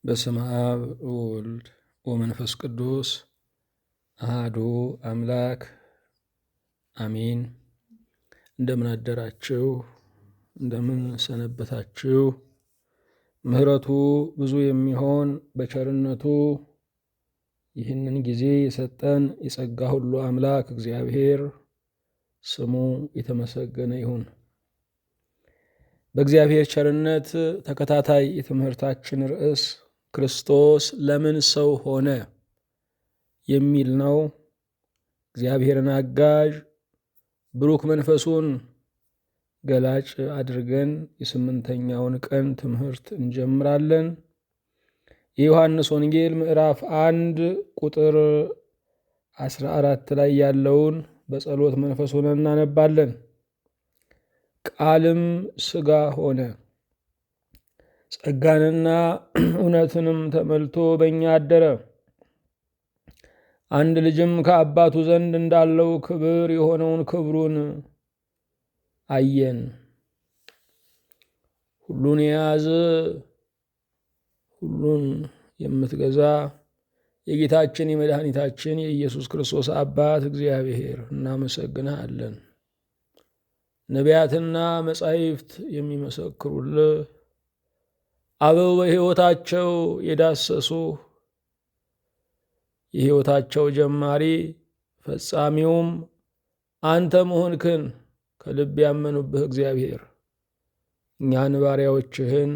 በስመ አብ ወወልድ ወመንፈስ ቅዱስ አሐዱ አምላክ አሜን። እንደምን አደራችሁ? እንደምን ሰነበታችሁ? ምሕረቱ ብዙ የሚሆን በቸርነቱ ይህንን ጊዜ የሰጠን የጸጋ ሁሉ አምላክ እግዚአብሔር ስሙ የተመሰገነ ይሁን። በእግዚአብሔር ቸርነት ተከታታይ የትምህርታችን ርዕስ ክርስቶስ ለምን ሰው ሆነ የሚል ነው። እግዚአብሔርን አጋዥ ብሩክ መንፈሱን ገላጭ አድርገን የስምንተኛውን ቀን ትምህርት እንጀምራለን። የዮሐንስ ወንጌል ምዕራፍ 1 ቁጥር 14 ላይ ያለውን በጸሎት መንፈሱን እናነባለን። ቃልም ሥጋ ሆነ ጸጋንና እውነትንም ተመልቶ በእኛ አደረ። አንድ ልጅም ከአባቱ ዘንድ እንዳለው ክብር የሆነውን ክብሩን አየን። ሁሉን የያዘ ሁሉን የምትገዛ የጌታችን የመድኃኒታችን የኢየሱስ ክርስቶስ አባት እግዚአብሔር እናመሰግንሃለን። ነቢያትና መጻሕፍት የሚመሰክሩልህ አበው በሕይወታቸው የዳሰሱ የሕይወታቸው ጀማሪ ፈጻሚውም አንተ መሆንክን ከልብ ያመኑብህ እግዚአብሔር እኛን ባሪያዎችህን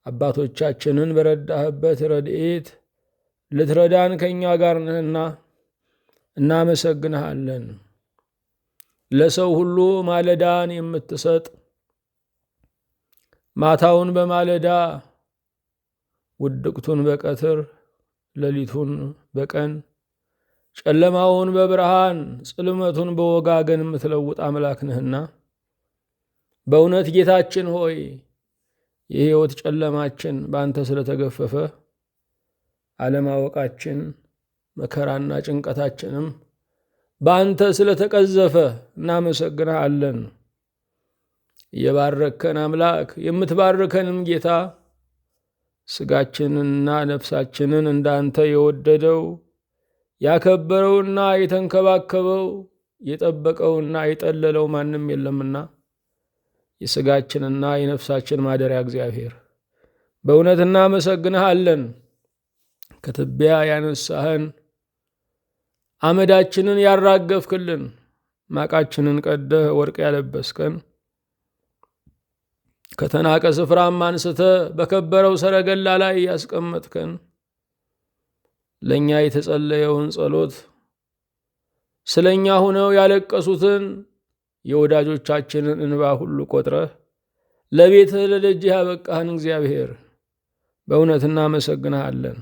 አባቶቻችንን በረዳህበት ረድኤት ልትረዳን ከእኛ ጋር ነህና እናመሰግንሃለን። ለሰው ሁሉ ማለዳን የምትሰጥ ማታውን በማለዳ ውድቅቱን በቀትር ሌሊቱን በቀን ጨለማውን በብርሃን ጽልመቱን በወጋገን የምትለውጥ አምላክ ነህና በእውነት ጌታችን ሆይ የሕይወት ጨለማችን በአንተ ስለተገፈፈ አለማወቃችን መከራና ጭንቀታችንም በአንተ ስለተቀዘፈ እናመሰግንሃለን። የባረከን አምላክ የምትባርከንም ጌታ ሥጋችንንና ነፍሳችንን እንዳንተ የወደደው ያከበረውና የተንከባከበው የጠበቀውና የጠለለው ማንም የለምና የሥጋችንና የነፍሳችን ማደሪያ እግዚአብሔር በእውነት እናመሰግንሃለን። ከትቢያ ያነሳህን አመዳችንን ያራገፍክልን ማቃችንን ቀደህ ወርቅ ያለበስከን ከተናቀ ስፍራም አንስተ በከበረው ሰረገላ ላይ ያስቀመጥከን ለእኛ የተጸለየውን ጸሎት ስለ እኛ ሆነው ያለቀሱትን የወዳጆቻችንን እንባ ሁሉ ቆጥረህ ለቤትህ ለደጅህ ያበቃህን እግዚአብሔር በእውነት እናመሰግንሃለን።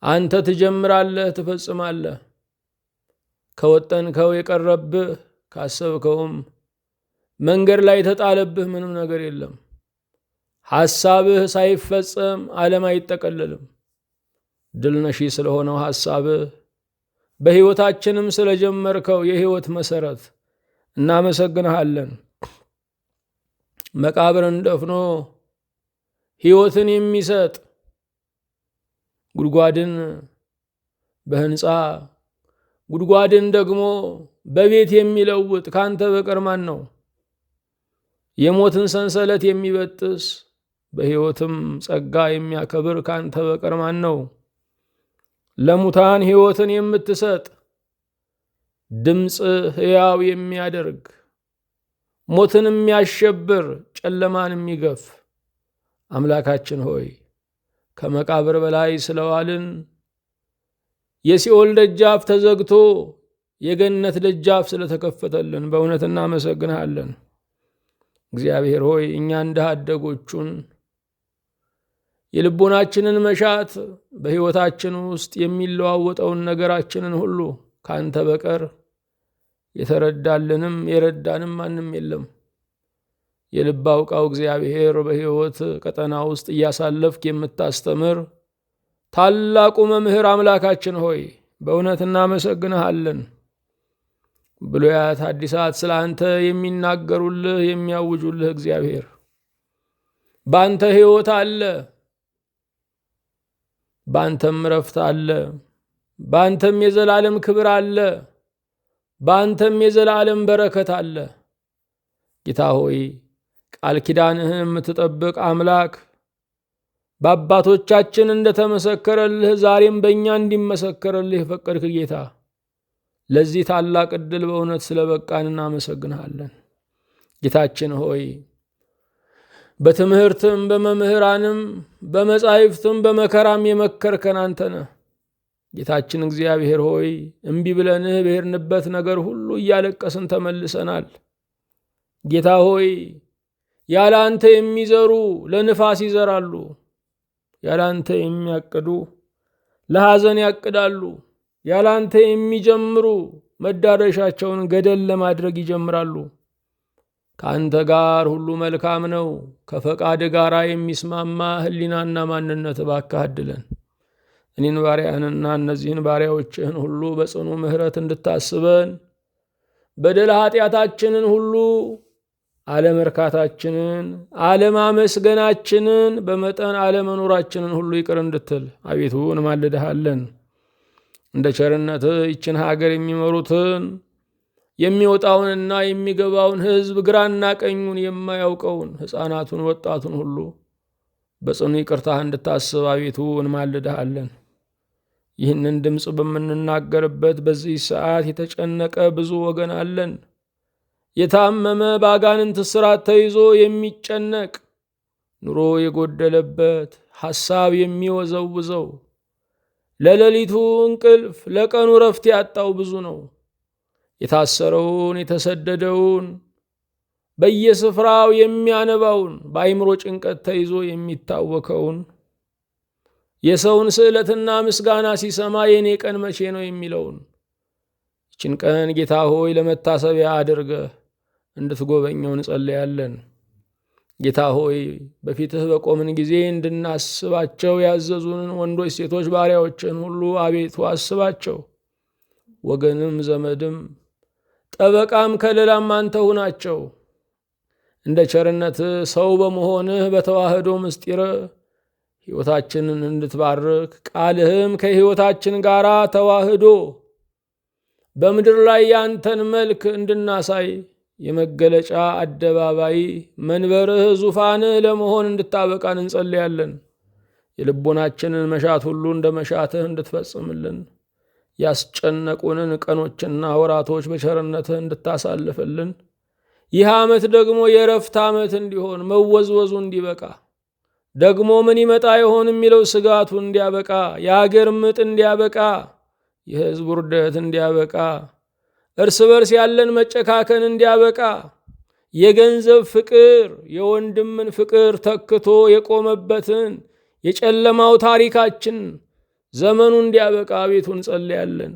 አንተ ትጀምራለህ፣ ትፈጽማለህ። ከወጠንከው የቀረብህ ካሰብከውም መንገድ ላይ የተጣለብህ ምንም ነገር የለም። ሐሳብህ ሳይፈጸም ዓለም አይጠቀለልም። ድል ነሺ ስለሆነው ሐሳብህ በሕይወታችንም ስለጀመርከው የሕይወት መሠረት እናመሰግንሃለን። መቃብርን ደፍኖ ሕይወትን የሚሰጥ ጉድጓድን በሕንፃ ጉድጓድን ደግሞ በቤት የሚለውጥ ካንተ በቀር ማን ነው? የሞትን ሰንሰለት የሚበጥስ በሕይወትም ጸጋ የሚያከብር ካንተ በቀር ማን ነው? ለሙታን ሕይወትን የምትሰጥ ድምፅ ሕያው የሚያደርግ ሞትን የሚያሸብር ጨለማን የሚገፍ አምላካችን ሆይ ከመቃብር በላይ ስለዋልን የሲኦል ደጃፍ ተዘግቶ የገነት ደጃፍ ስለተከፈተልን በእውነት እናመሰግንሃለን። እግዚአብሔር ሆይ እኛ እንደ አደጎቹን የልቦናችንን መሻት በሕይወታችን ውስጥ የሚለዋወጠውን ነገራችንን ሁሉ ካንተ በቀር የተረዳልንም የረዳንም ማንም የለም። የልብ አውቃው እግዚአብሔር በሕይወት ቀጠና ውስጥ እያሳለፍክ የምታስተምር ታላቁ መምህር አምላካችን ሆይ በእውነት እናመሰግንሃለን። ብሉያት አዲሳት ስለ አንተ የሚናገሩልህ የሚያውጁልህ እግዚአብሔር በአንተ ሕይወት አለ። በአንተም ረፍት አለ። በአንተም የዘላለም ክብር አለ። በአንተም የዘላለም በረከት አለ። ጌታ ሆይ ቃል ኪዳንህን የምትጠብቅ አምላክ፣ በአባቶቻችን እንደተመሰከረልህ ዛሬም በእኛ እንዲመሰከረልህ የፈቀድክ ጌታ፣ ለዚህ ታላቅ ዕድል በእውነት ስለበቃን እናመሰግንሃለን። ጌታችን ሆይ በትምህርትም በመምህራንም በመጻሕፍትም በመከራም የመከርከን አንተ ነህ። ጌታችን እግዚአብሔር ሆይ እምቢ ብለንህ በሄድንበት ነገር ሁሉ እያለቀስን ተመልሰናል። ጌታ ሆይ ያለ አንተ የሚዘሩ ለንፋስ ይዘራሉ፣ ያለ አንተ የሚያቅዱ ለሐዘን ያቅዳሉ፣ ያለ አንተ የሚጀምሩ መዳረሻቸውን ገደል ለማድረግ ይጀምራሉ። ከአንተ ጋር ሁሉ መልካም ነው። ከፈቃድ ጋር የሚስማማ ሕሊናና ማንነት እባክህ አድለን። እኔን ባሪያህንና እነዚህን ባሪያዎችህን ሁሉ በጽኑ ምሕረት እንድታስበን፣ በደል ኃጢአታችንን ሁሉ አለመርካታችንን፣ አለማመስገናችንን፣ በመጠን አለመኖራችንን ሁሉ ይቅር እንድትል አቤቱ እንማልድሃለን። እንደ ቸርነትህ ይችን ሀገር የሚመሩትን የሚወጣውንና የሚገባውን ሕዝብ ግራና ቀኙን የማያውቀውን ሕፃናቱን፣ ወጣቱን ሁሉ በጽኑ ይቅርታህ እንድታስብ አቤቱ እንማልድሃለን። ይህንን ድምፅ በምንናገርበት በዚህ ሰዓት የተጨነቀ ብዙ ወገን አለን። የታመመ በአጋንንት እስራት ተይዞ የሚጨነቅ ኑሮ የጎደለበት ሐሳብ የሚወዘውዘው ለሌሊቱ እንቅልፍ ለቀኑ ረፍት ያጣው ብዙ ነው። የታሰረውን የተሰደደውን በየስፍራው የሚያነባውን በአይምሮ ጭንቀት ተይዞ የሚታወከውን የሰውን ስዕለትና ምስጋና ሲሰማ የኔ ቀን መቼ ነው የሚለውን ይችን ቀን ጌታ ሆይ ለመታሰቢያ አድርገህ እንድትጎበኘው እንጸልያለን። ጌታ ሆይ በፊትህ በቆምን ጊዜ እንድናስባቸው ያዘዙንን ወንዶች ሴቶች ባሪያዎችን ሁሉ አቤቱ አስባቸው። ወገንም ዘመድም ጠበቃም ከለላም አንተ ሁናቸው። እንደ ቸርነትህ ሰው በመሆንህ በተዋህዶ ምስጢር ሕይወታችንን እንድትባርክ ቃልህም ከሕይወታችን ጋር ተዋህዶ በምድር ላይ ያንተን መልክ እንድናሳይ የመገለጫ አደባባይ መንበርህ ዙፋንህ ለመሆን እንድታበቃን እንጸልያለን። የልቦናችንን መሻት ሁሉ እንደ መሻትህ እንድትፈጽምልን፣ ያስጨነቁንን ቀኖችና ወራቶች በቸርነትህ እንድታሳልፍልን፣ ይህ ዓመት ደግሞ የረፍት ዓመት እንዲሆን መወዝወዙ እንዲበቃ፣ ደግሞ ምን ይመጣ ይሆን የሚለው ስጋቱ እንዲያበቃ፣ የአገር ምጥ እንዲያበቃ፣ የሕዝብ ውርደት እንዲያበቃ፣ እርስ በርስ ያለን መጨካከን እንዲያበቃ፣ የገንዘብ ፍቅር የወንድምን ፍቅር ተክቶ የቆመበትን የጨለማው ታሪካችን ዘመኑ እንዲያበቃ አቤቱ እንጸልያለን።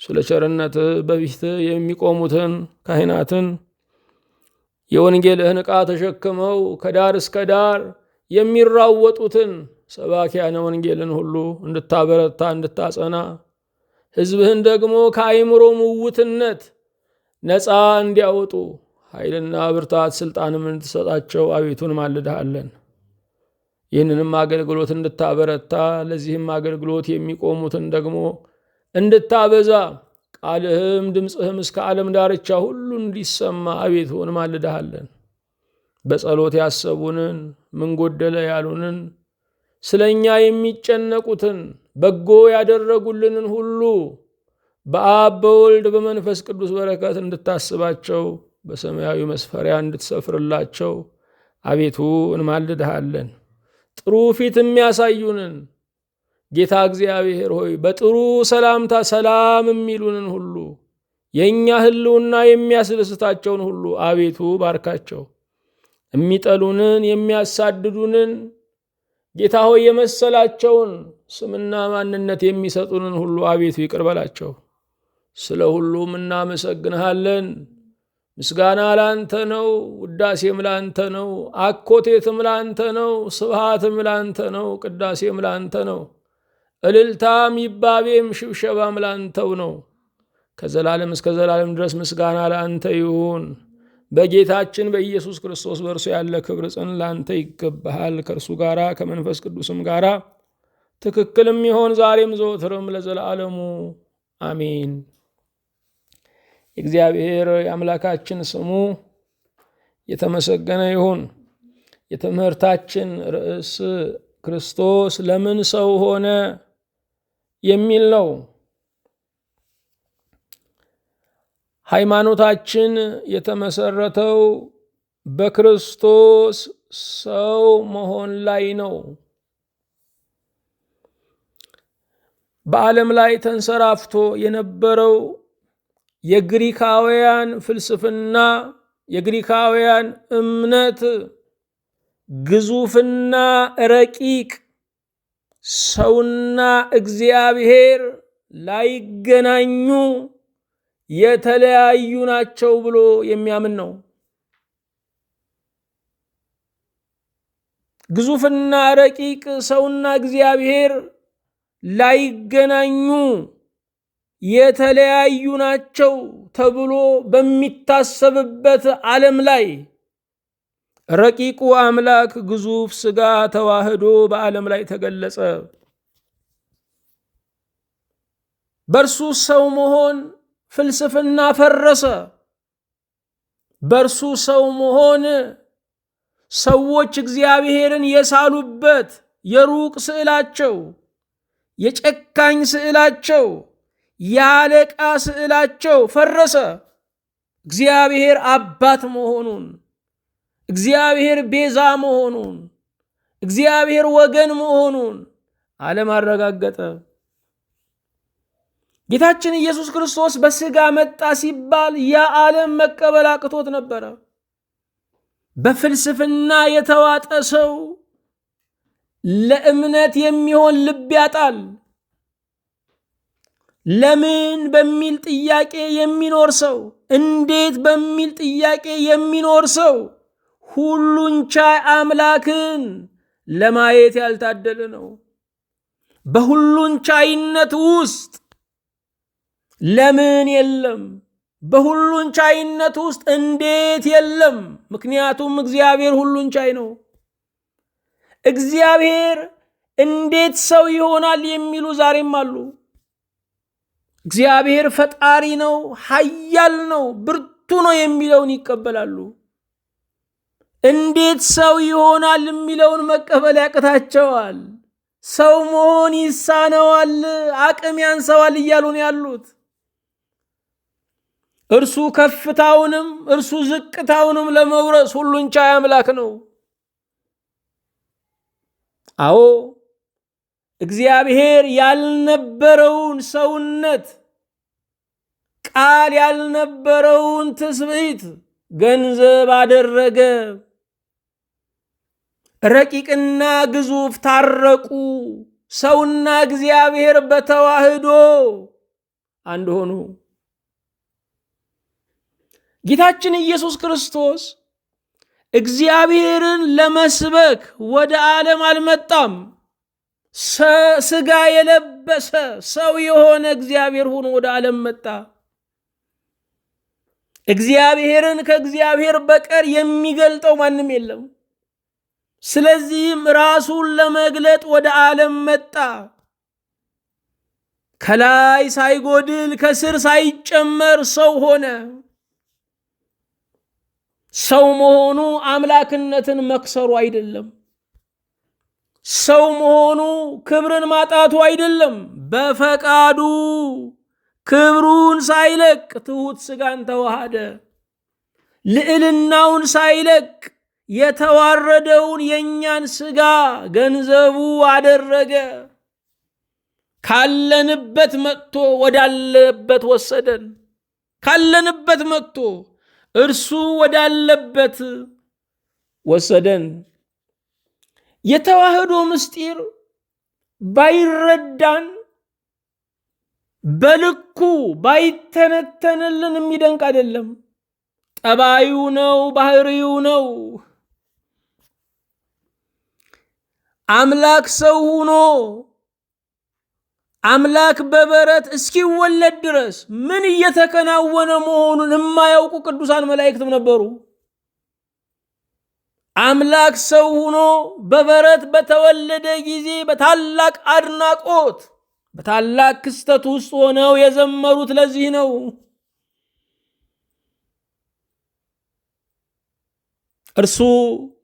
ስለ ቸርነትህ በፊትህ የሚቆሙትን ካህናትን የወንጌልህን ዕቃ ተሸክመው ከዳር እስከ ዳር የሚራወጡትን ሰባኪያነ ወንጌልን ሁሉ እንድታበረታ እንድታጸና፣ ሕዝብህን ደግሞ ከአይምሮ ምውትነት ነፃ እንዲያወጡ ኃይልና ብርታት ስልጣንም እንድትሰጣቸው አቤቱን ማልድሃለን። ይህንንም አገልግሎት እንድታበረታ፣ ለዚህም አገልግሎት የሚቆሙትን ደግሞ እንድታበዛ፣ ቃልህም ድምፅህም እስከ ዓለም ዳርቻ ሁሉ እንዲሰማ አቤቱ እንማልድሃለን። በጸሎት ያሰቡንን ምን ጎደለ ያሉንን ስለ እኛ የሚጨነቁትን በጎ ያደረጉልንን ሁሉ በአብ በወልድ በመንፈስ ቅዱስ በረከት እንድታስባቸው በሰማያዊ መስፈሪያ እንድትሰፍርላቸው አቤቱ እንማልድሃለን። ጥሩ ፊት የሚያሳዩንን ጌታ እግዚአብሔር ሆይ በጥሩ ሰላምታ ሰላም የሚሉንን ሁሉ የእኛ ህልውና የሚያስደስታቸውን ሁሉ አቤቱ ባርካቸው። የሚጠሉንን የሚያሳድዱንን ጌታ ሆይ የመሰላቸውን ስምና ማንነት የሚሰጡንን ሁሉ አቤቱ ይቅር በላቸው። ስለ ሁሉም እናመሰግንሃለን። ምስጋና ላንተ ነው፣ ውዳሴም ላንተ ነው፣ አኮቴትም ላንተ ነው፣ ስብሃትም ላንተ ነው፣ ቅዳሴም ላንተ ነው፣ እልልታም ይባቤም ሽብሸባም ላንተው ነው። ከዘላለም እስከ ዘላለም ድረስ ምስጋና ላንተ ይሁን። በጌታችን በኢየሱስ ክርስቶስ በእርሱ ያለ ክብር ጽን ላንተ ይገባሃል። ከእርሱ ጋራ ከመንፈስ ቅዱስም ጋራ ትክክልም ይሆን ዛሬም ዘወትርም ለዘላለሙ አሜን። እግዚአብሔር የአምላካችን ስሙ የተመሰገነ ይሁን። የትምህርታችን ርዕስ ክርስቶስ ለምን ሰው ሆነ የሚል ነው። ሃይማኖታችን የተመሰረተው በክርስቶስ ሰው መሆን ላይ ነው። በዓለም ላይ ተንሰራፍቶ የነበረው የግሪካውያን ፍልስፍና፣ የግሪካውያን እምነት ግዙፍና ረቂቅ ሰውና እግዚአብሔር ላይገናኙ የተለያዩ ናቸው ብሎ የሚያምን ነው። ግዙፍና ረቂቅ ሰውና እግዚአብሔር ላይገናኙ የተለያዩ ናቸው ተብሎ በሚታሰብበት ዓለም ላይ ረቂቁ አምላክ ግዙፍ ሥጋ ተዋህዶ በዓለም ላይ ተገለጸ። በእርሱ ሰው መሆን ፍልስፍና ፈረሰ። በእርሱ ሰው መሆን ሰዎች እግዚአብሔርን የሳሉበት የሩቅ ስዕላቸው፣ የጨካኝ ስዕላቸው፣ የአለቃ ስዕላቸው ፈረሰ። እግዚአብሔር አባት መሆኑን፣ እግዚአብሔር ቤዛ መሆኑን፣ እግዚአብሔር ወገን መሆኑን ዓለም አረጋገጠ። ጌታችን ኢየሱስ ክርስቶስ በሥጋ መጣ ሲባል ያ ዓለም መቀበል አቅቶት ነበረ። በፍልስፍና የተዋጠ ሰው ለእምነት የሚሆን ልብ ያጣል። ለምን በሚል ጥያቄ የሚኖር ሰው፣ እንዴት በሚል ጥያቄ የሚኖር ሰው ሁሉን ቻይ አምላክን ለማየት ያልታደለ ነው። በሁሉን ቻይነት ውስጥ ለምን የለም? በሁሉን ቻይነት ውስጥ እንዴት የለም? ምክንያቱም እግዚአብሔር ሁሉን ቻይ ነው። እግዚአብሔር እንዴት ሰው ይሆናል የሚሉ ዛሬም አሉ። እግዚአብሔር ፈጣሪ ነው፣ ኃያል ነው፣ ብርቱ ነው የሚለውን ይቀበላሉ። እንዴት ሰው ይሆናል የሚለውን መቀበል ያቅታቸዋል። ሰው መሆን ይሳነዋል፣ አቅም ያንሰዋል እያሉ ነው ያሉት። እርሱ ከፍታውንም እርሱ ዝቅታውንም ለመውረስ ሁሉን ቻይ አምላክ ነው። አዎ እግዚአብሔር ያልነበረውን ሰውነት፣ ቃል ያልነበረውን ትስብእት ገንዘብ አደረገ። ረቂቅና ግዙፍ ታረቁ። ሰውና እግዚአብሔር በተዋህዶ አንድ ሆኑ። ጌታችን ኢየሱስ ክርስቶስ እግዚአብሔርን ለመስበክ ወደ ዓለም አልመጣም። ሥጋ የለበሰ ሰው የሆነ እግዚአብሔር ሆኖ ወደ ዓለም መጣ። እግዚአብሔርን ከእግዚአብሔር በቀር የሚገልጠው ማንም የለም። ስለዚህም ራሱን ለመግለጥ ወደ ዓለም መጣ። ከላይ ሳይጎድል ከስር ሳይጨመር ሰው ሆነ። ሰው መሆኑ አምላክነትን መክሰሩ አይደለም። ሰው መሆኑ ክብርን ማጣቱ አይደለም። በፈቃዱ ክብሩን ሳይለቅ ትሑት ሥጋን ተዋሃደ። ልዕልናውን ሳይለቅ የተዋረደውን የእኛን ሥጋ ገንዘቡ አደረገ። ካለንበት መጥቶ ወዳለበት ወሰደን። ካለንበት መጥቶ እርሱ ወዳለበት ወሰደን። የተዋህዶ ምስጢር ባይረዳን በልኩ ባይተነተንልን የሚደንቅ አይደለም። ጠባዩ ነው፣ ባህሪው ነው። አምላክ ሰው ሆኖ አምላክ በበረት እስኪወለድ ድረስ ምን እየተከናወነ መሆኑን የማያውቁ ቅዱሳን መላእክትም ነበሩ። አምላክ ሰው ሆኖ በበረት በተወለደ ጊዜ በታላቅ አድናቆት በታላቅ ክስተት ውስጥ ሆነው የዘመሩት ለዚህ ነው። እርሱ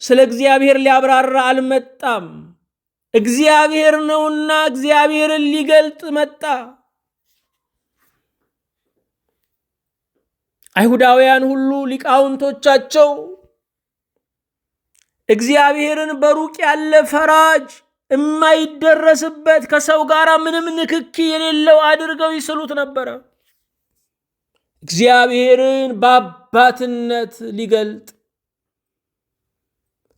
ስለ እግዚአብሔር ሊያብራራ አልመጣም። እግዚአብሔር ነውና እግዚአብሔርን ሊገልጥ መጣ። አይሁዳውያን ሁሉ ሊቃውንቶቻቸው እግዚአብሔርን በሩቅ ያለ ፈራጅ፣ የማይደረስበት ከሰው ጋር ምንም ንክኪ የሌለው አድርገው ይስሉት ነበረ። እግዚአብሔርን በአባትነት ሊገልጥ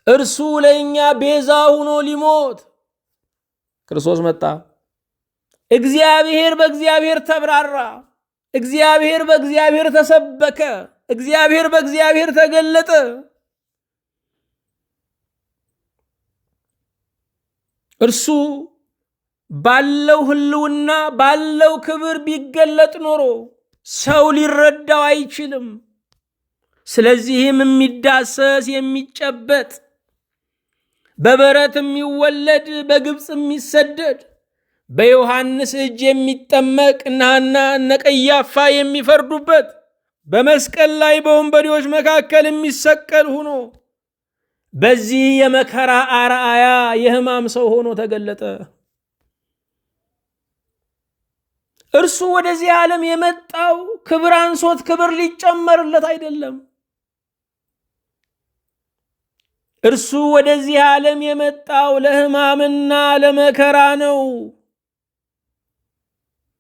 እርሱ ለእኛ ቤዛ ሆኖ ሊሞት ክርስቶስ መጣ። እግዚአብሔር በእግዚአብሔር ተብራራ። እግዚአብሔር በእግዚአብሔር ተሰበከ። እግዚአብሔር በእግዚአብሔር ተገለጠ። እርሱ ባለው ህልውና ባለው ክብር ቢገለጥ ኖሮ ሰው ሊረዳው አይችልም። ስለዚህም የሚዳሰስ የሚጨበጥ በበረት የሚወለድ በግብፅ የሚሰደድ በዮሐንስ እጅ የሚጠመቅ እነ ሐና እነ ቀያፋ የሚፈርዱበት በመስቀል ላይ በወንበዴዎች መካከል የሚሰቀል ሆኖ በዚህ የመከራ አርአያ የሕማም ሰው ሆኖ ተገለጠ። እርሱ ወደዚህ ዓለም የመጣው ክብር አንሶት ክብር ሊጨመርለት አይደለም። እርሱ ወደዚህ ዓለም የመጣው ለሕማምና ለመከራ ነው።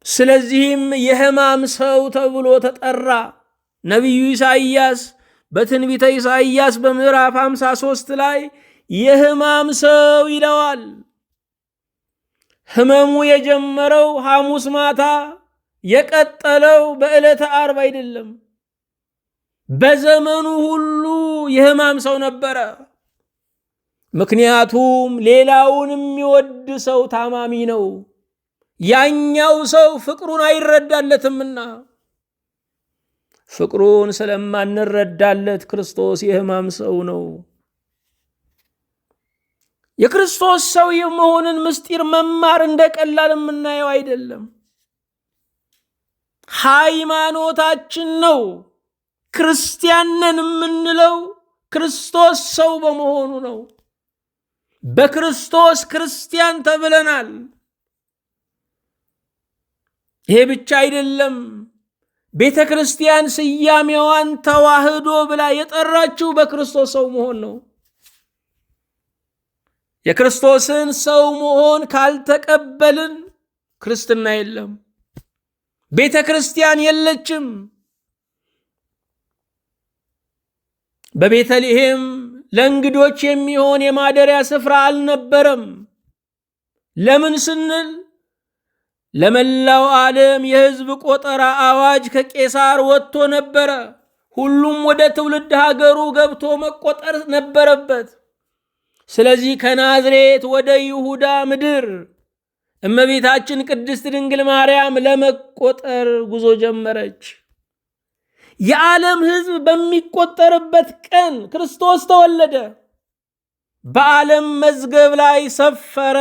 ስለዚህም የሕማም ሰው ተብሎ ተጠራ። ነቢዩ ኢሳይያስ በትንቢተ ኢሳይያስ በምዕራፍ 53 ላይ የሕማም ሰው ይለዋል። ሕመሙ የጀመረው ሐሙስ ማታ የቀጠለው በዕለተ ዓርብ አይደለም። በዘመኑ ሁሉ የሕማም ሰው ነበረ። ምክንያቱም ሌላውን የሚወድ ሰው ታማሚ ነው። ያኛው ሰው ፍቅሩን አይረዳለትምና። ፍቅሩን ስለማንረዳለት ክርስቶስ የሕማም ሰው ነው። የክርስቶስ ሰው የመሆንን ምስጢር መማር እንደ ቀላል የምናየው አይደለም። ሃይማኖታችን ነው። ክርስቲያንን የምንለው ክርስቶስ ሰው በመሆኑ ነው። በክርስቶስ ክርስቲያን ተብለናል። ይሄ ብቻ አይደለም። ቤተ ክርስቲያን ስያሜዋን ተዋህዶ ብላ የጠራችው በክርስቶስ ሰው መሆን ነው። የክርስቶስን ሰው መሆን ካልተቀበልን ክርስትና የለም፣ ቤተ ክርስቲያን የለችም። በቤተልሔም ለእንግዶች የሚሆን የማደሪያ ስፍራ አልነበረም። ለምን ስንል ለመላው ዓለም የሕዝብ ቆጠራ አዋጅ ከቄሳር ወጥቶ ነበረ። ሁሉም ወደ ትውልድ ሀገሩ ገብቶ መቆጠር ነበረበት። ስለዚህ ከናዝሬት ወደ ይሁዳ ምድር እመቤታችን ቅድስት ድንግል ማርያም ለመቆጠር ጉዞ ጀመረች። የዓለም ሕዝብ በሚቆጠርበት ቀን ክርስቶስ ተወለደ። በዓለም መዝገብ ላይ ሰፈረ።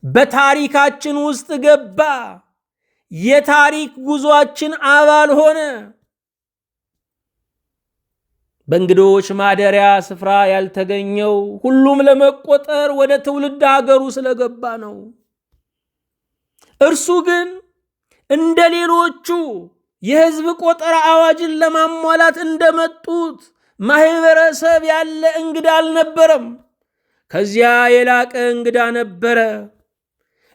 በታሪካችን ውስጥ ገባ። የታሪክ ጉዟችን አባል ሆነ። በእንግዶች ማደሪያ ስፍራ ያልተገኘው ሁሉም ለመቆጠር ወደ ትውልድ ሀገሩ ስለገባ ነው። እርሱ ግን እንደ ሌሎቹ የሕዝብ ቆጠራ አዋጅን ለማሟላት እንደመጡት ማህበረሰብ ያለ እንግዳ አልነበረም። ከዚያ የላቀ እንግዳ ነበረ።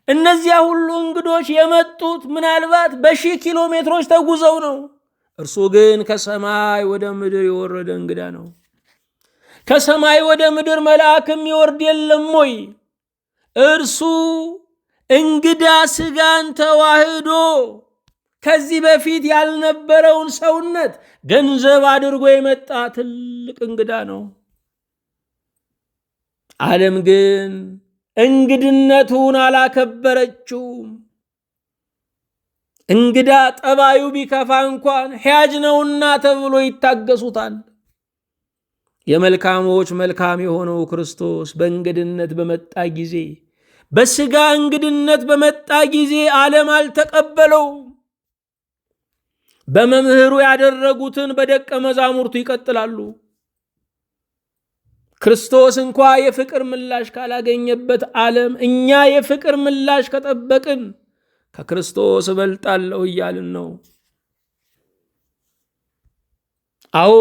እነዚያ ሁሉ እንግዶች የመጡት ምናልባት በ1000 ኪሎ ሜትሮች ተጉዘው ነው። እርሱ ግን ከሰማይ ወደ ምድር የወረደ እንግዳ ነው። ከሰማይ ወደ ምድር መልአክም ይወርድ የለም ወይ? እርሱ እንግዳ ስጋን ተዋህዶ ከዚህ በፊት ያልነበረውን ሰውነት ገንዘብ አድርጎ የመጣ ትልቅ እንግዳ ነው። ዓለም ግን እንግድነቱን አላከበረችውም። እንግዳ ጠባዩ ቢከፋ እንኳን ሕያጅ ነውና ተብሎ ይታገሱታል። የመልካሞች መልካም የሆነው ክርስቶስ በእንግድነት በመጣ ጊዜ፣ በሥጋ እንግድነት በመጣ ጊዜ ዓለም አልተቀበለው። በመምህሩ ያደረጉትን በደቀ መዛሙርቱ ይቀጥላሉ። ክርስቶስ እንኳ የፍቅር ምላሽ ካላገኘበት ዓለም እኛ የፍቅር ምላሽ ከጠበቅን ከክርስቶስ እበልጣለሁ እያልን ነው። አዎ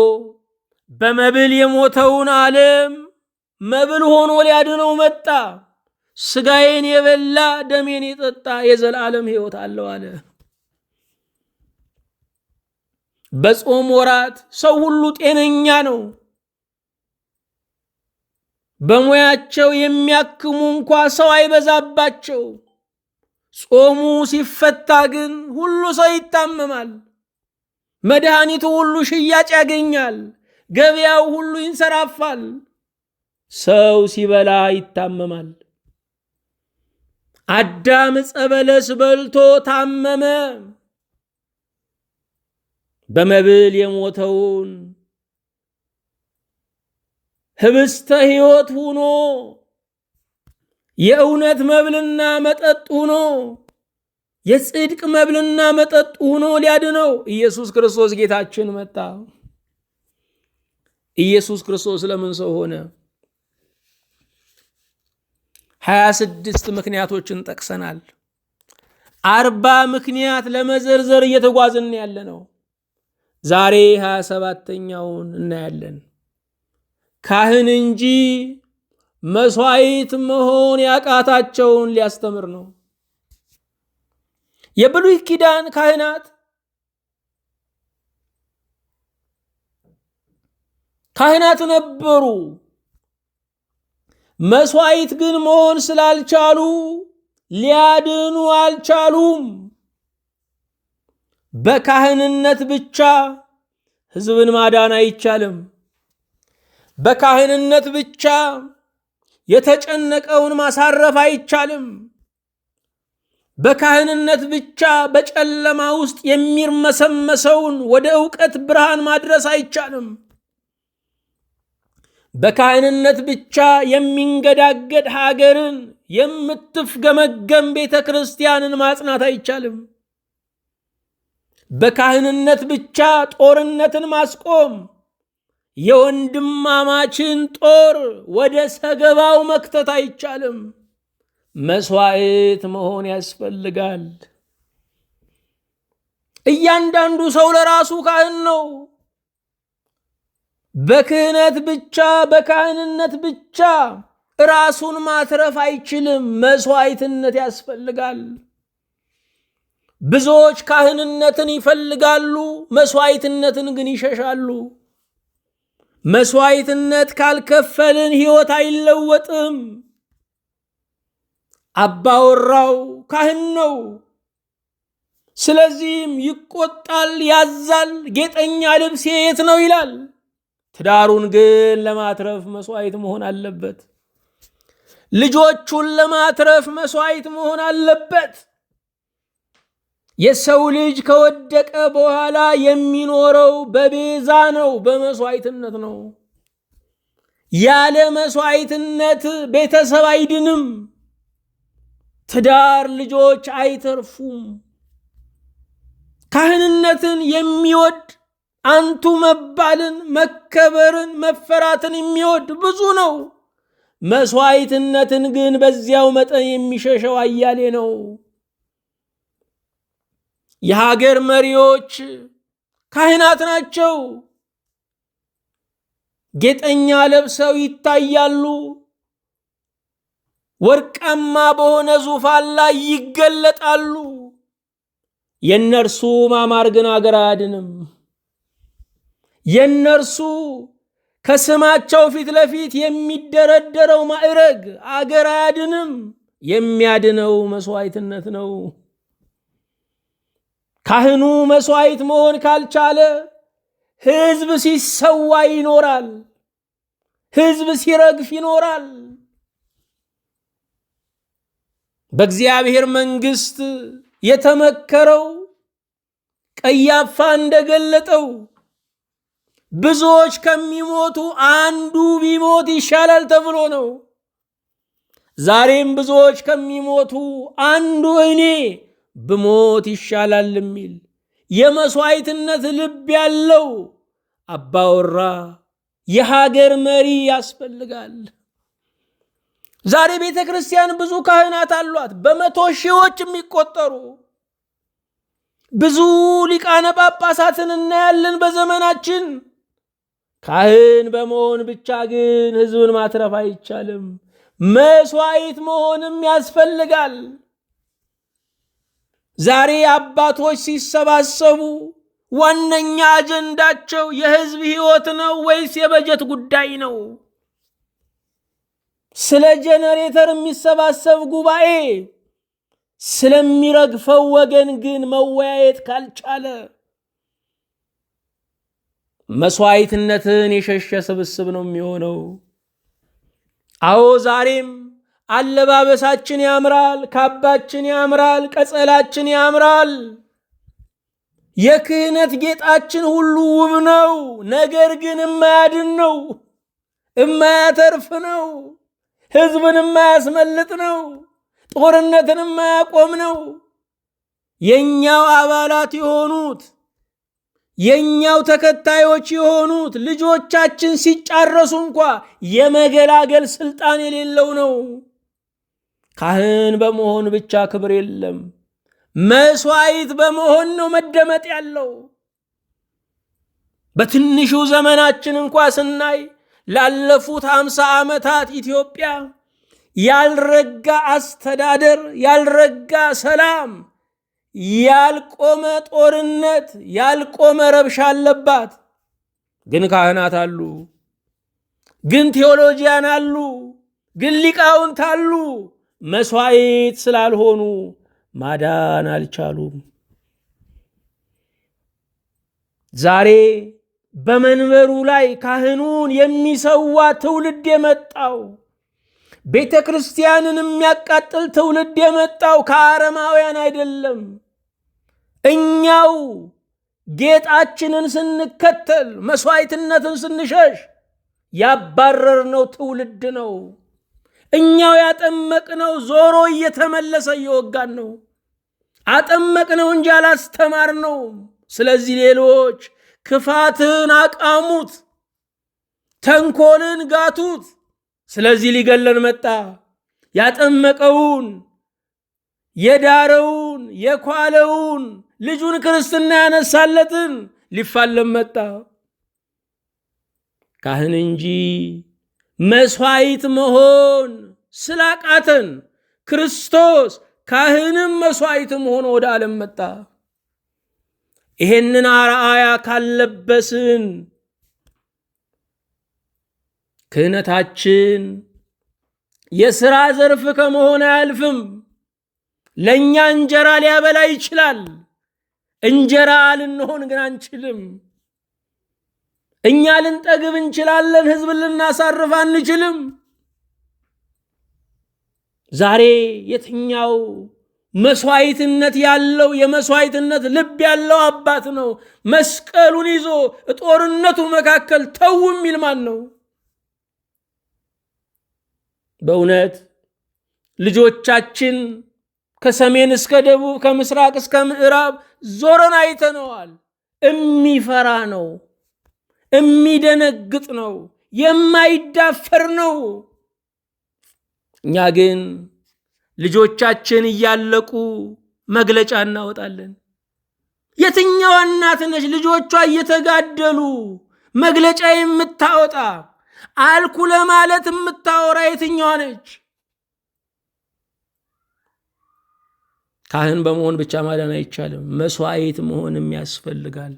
በመብል የሞተውን ዓለም መብል ሆኖ ሊያድነው መጣ። ሥጋዬን የበላ ደሜን የጠጣ የዘላለም ሕይወት አለው አለ። በጾም ወራት ሰው ሁሉ ጤነኛ ነው። በሙያቸው የሚያክሙ እንኳ ሰው አይበዛባቸው። ጾሙ ሲፈታ ግን ሁሉ ሰው ይታመማል። መድኃኒቱ ሁሉ ሽያጭ ያገኛል። ገበያው ሁሉ ይንሰራፋል። ሰው ሲበላ ይታመማል። አዳም ዕፀ በለስ በልቶ ታመመ። በመብል የሞተውን ህብስተ ሕይወት ሆኖ የእውነት መብልና መጠጥ ሆኖ የጽድቅ መብልና መጠጥ ሆኖ ሊያድነው ኢየሱስ ክርስቶስ ጌታችን መጣ። ኢየሱስ ክርስቶስ ለምን ሰው ሆነ? 26 ምክንያቶችን ጠቅሰናል። 40 ምክንያት ለመዘርዘር እየተጓዝን ያለ ነው። ዛሬ 27ኛውን እናያለን። ካህን እንጂ መስዋዕት መሆን ያቃታቸውን ሊያስተምር ነው። የብሉይ ኪዳን ካህናት ነበሩ። መስዋዕት ግን መሆን ስላልቻሉ ሊያድኑ አልቻሉም። በካህንነት ብቻ ሕዝብን ማዳን አይቻልም። በካህንነት ብቻ የተጨነቀውን ማሳረፍ አይቻልም። በካህንነት ብቻ በጨለማ ውስጥ የሚርመሰመሰውን ወደ ዕውቀት ብርሃን ማድረስ አይቻልም። በካህንነት ብቻ የሚንገዳገድ ሀገርን የምትፍገመገም ቤተ ክርስቲያንን ማጽናት አይቻልም። በካህንነት ብቻ ጦርነትን ማስቆም፣ የወንድማማችን ጦር ወደ ሰገባው መክተት አይቻልም። መስዋዕት መሆን ያስፈልጋል። እያንዳንዱ ሰው ለራሱ ካህን ነው። በክህነት ብቻ በካህንነት ብቻ ራሱን ማትረፍ አይችልም። መስዋዕትነት ያስፈልጋል። ብዙዎች ካህንነትን ይፈልጋሉ፣ መስዋዕትነትን ግን ይሸሻሉ። መስዋዕትነት ካልከፈልን ሕይወት አይለወጥም። አባወራው ካህን ነው። ስለዚህም ይቆጣል፣ ያዛል። ጌጠኛ ልብሴ የት ነው ይላል። ትዳሩን ግን ለማትረፍ መስዋዕት መሆን አለበት። ልጆቹን ለማትረፍ መስዋዕት መሆን አለበት። የሰው ልጅ ከወደቀ በኋላ የሚኖረው በቤዛ ነው፣ በመስዋዕትነት ነው። ያለ መስዋዕትነት ቤተሰብ አይድንም። ትዳር፣ ልጆች አይተርፉም። ካህንነትን የሚወድ አንቱ መባልን፣ መከበርን፣ መፈራትን የሚወድ ብዙ ነው። መስዋዕትነትን ግን በዚያው መጠን የሚሸሸው አያሌ ነው። የሀገር መሪዎች ካህናት ናቸው። ጌጠኛ ለብሰው ይታያሉ። ወርቃማ በሆነ ዙፋን ላይ ይገለጣሉ። የነርሱ ማማር ግን አገር አያድንም። የነርሱ ከስማቸው ፊት ለፊት የሚደረደረው ማዕረግ አገር አያድንም። የሚያድነው መስዋዕትነት ነው። ካህኑ መስዋዕት መሆን ካልቻለ ሕዝብ ሲሰዋ ይኖራል። ሕዝብ ሲረግፍ ይኖራል። በእግዚአብሔር መንግሥት የተመከረው ቀያፋ እንደገለጠው ብዙዎች ከሚሞቱ አንዱ ቢሞት ይሻላል ተብሎ ነው። ዛሬም ብዙዎች ከሚሞቱ አንዱ እኔ ብሞት ይሻላል የሚል የመስዋዕትነት ልብ ያለው አባወራ የሀገር መሪ ያስፈልጋል። ዛሬ ቤተ ክርስቲያን ብዙ ካህናት አሏት፣ በመቶ ሺዎች የሚቆጠሩ ብዙ ሊቃነ ጳጳሳትን እናያለን በዘመናችን። ካህን በመሆን ብቻ ግን ሕዝብን ማትረፍ አይቻልም። መስዋዕት መሆንም ያስፈልጋል። ዛሬ አባቶች ሲሰባሰቡ ዋነኛ አጀንዳቸው የሕዝብ ሕይወት ነው ወይስ የበጀት ጉዳይ ነው? ስለ ጄኔሬተር የሚሰባሰብ ጉባኤ ስለሚረግፈው ወገን ግን መወያየት ካልቻለ መስዋዕትነትን የሸሸ ስብስብ ነው የሚሆነው። አዎ ዛሬም አለባበሳችን ያምራል፣ ካባችን ያምራል፣ ቀጸላችን ያምራል፣ የክህነት ጌጣችን ሁሉ ውብ ነው። ነገር ግን የማያድን ነው፣ የማያተርፍ ነው፣ ሕዝብን የማያስመልጥ ነው፣ ጦርነትን የማያቆም ነው። የኛው አባላት የሆኑት የኛው ተከታዮች የሆኑት ልጆቻችን ሲጫረሱ እንኳ የመገላገል ስልጣን የሌለው ነው። ካህን በመሆን ብቻ ክብር የለም፣ መስዋዕት በመሆን ነው መደመጥ ያለው። በትንሹ ዘመናችን እንኳ ስናይ ላለፉት 50 ዓመታት ኢትዮጵያ ያልረጋ አስተዳደር፣ ያልረጋ ሰላም፣ ያልቆመ ጦርነት፣ ያልቆመ ረብሻ አለባት። ግን ካህናት አሉ፣ ግን ቴዎሎጂያን አሉ፣ ግን ሊቃውንት አሉ። መስዋዕት ስላልሆኑ ማዳን አልቻሉም። ዛሬ በመንበሩ ላይ ካህኑን የሚሰዋ ትውልድ የመጣው፣ ቤተ ክርስቲያንን የሚያቃጥል ትውልድ የመጣው ከአረማውያን አይደለም። እኛው ጌጣችንን ስንከተል መስዋዕትነትን ስንሸሽ ያባረርነው ትውልድ ነው። እኛው ያጠመቅነው ዞሮ እየተመለሰ እየወጋን ነው። አጠመቅነው እንጂ አላስተማርነው። ስለዚህ ሌሎች ክፋትን አቃሙት፣ ተንኮልን ጋቱት። ስለዚህ ሊገለን መጣ። ያጠመቀውን የዳረውን የኳለውን ልጁን ክርስትና ያነሳለትን ሊፋለም መጣ። ካህን እንጂ መስዋዕት መሆን ስላቃተን ክርስቶስ ካህንም መስዋዕትም ሆኖ ወደ ዓለም መጣ። ይሄንን አርአያ ካለበስን ክህነታችን የሥራ ዘርፍ ከመሆን አያልፍም። ለእኛ እንጀራ ሊያበላ ይችላል። እንጀራ ልንሆን ግን አንችልም። እኛ ልንጠግብ እንችላለን፣ ሕዝብን ልናሳርፍ አንችልም። ዛሬ የትኛው መስዋዕትነት ያለው የመስዋዕትነት ልብ ያለው አባት ነው መስቀሉን ይዞ ጦርነቱ መካከል ተው የሚል ማን ነው? በእውነት ልጆቻችን ከሰሜን እስከ ደቡብ ከምስራቅ እስከ ምዕራብ ዞረን አይተነዋል። የሚፈራ ነው፣ የሚደነግጥ ነው፣ የማይዳፈር ነው። እኛ ግን ልጆቻችን እያለቁ መግለጫ እናወጣለን። የትኛዋ እናት ነች ልጆቿ እየተጋደሉ መግለጫ የምታወጣ? አልኩ ለማለት የምታወራ የትኛዋ ነች? ካህን በመሆን ብቻ ማዳን አይቻልም፣ መስዋዕት መሆንም ያስፈልጋል።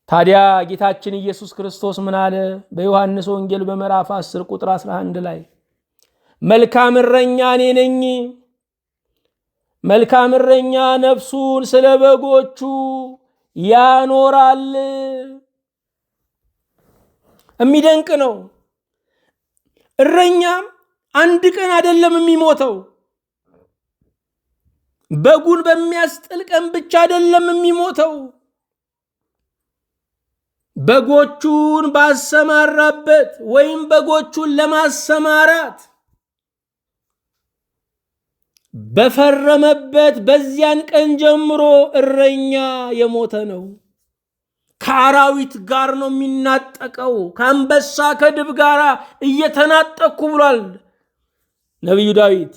ታዲያ ጌታችን ኢየሱስ ክርስቶስ ምን አለ? በዮሐንስ ወንጌል በምዕራፍ 10 ቁጥር 11 ላይ መልካም እረኛ እኔ ነኝ፣ መልካም እረኛ ነፍሱን ስለ በጎቹ ያኖራል። የሚደንቅ ነው። እረኛም አንድ ቀን አይደለም የሚሞተው። በጉን በሚያስጥል ቀን ብቻ አይደለም የሚሞተው። በጎቹን ባሰማራበት ወይም በጎቹን ለማሰማራት በፈረመበት በዚያን ቀን ጀምሮ እረኛ የሞተ ነው። ከአራዊት ጋር ነው የሚናጠቀው። ከአንበሳ ከድብ ጋር እየተናጠቅኩ ብሏል ነቢዩ ዳዊት።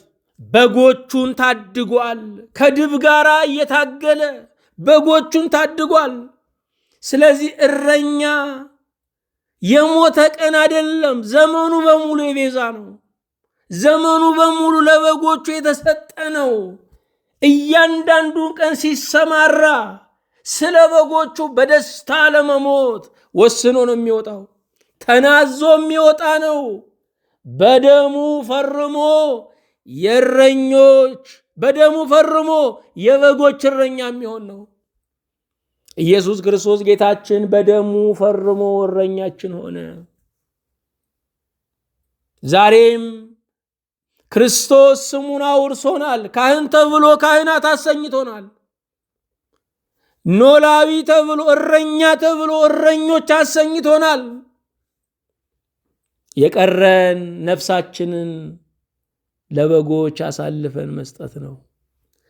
በጎቹን ታድጓል። ከድብ ጋር እየታገለ በጎቹን ታድጓል። ስለዚህ እረኛ የሞተ ቀን አይደለም፣ ዘመኑ በሙሉ የቤዛ ነው። ዘመኑ በሙሉ ለበጎቹ የተሰጠ ነው። እያንዳንዱ ቀን ሲሰማራ ስለ በጎቹ በደስታ ለመሞት ወስኖ ነው የሚወጣው። ተናዞ የሚወጣ ነው። በደሙ ፈርሞ የእረኞች በደሙ ፈርሞ የበጎች እረኛ የሚሆን ነው። ኢየሱስ ክርስቶስ ጌታችን በደሙ ፈርሞ እረኛችን ሆነ። ዛሬም ክርስቶስ ስሙን አውርሶናል። ካህን ተብሎ ካህናት አሰኝቶናል። ኖላዊ ተብሎ እረኛ ተብሎ እረኞች አሰኝቶናል። የቀረን ነፍሳችንን ለበጎች አሳልፈን መስጠት ነው።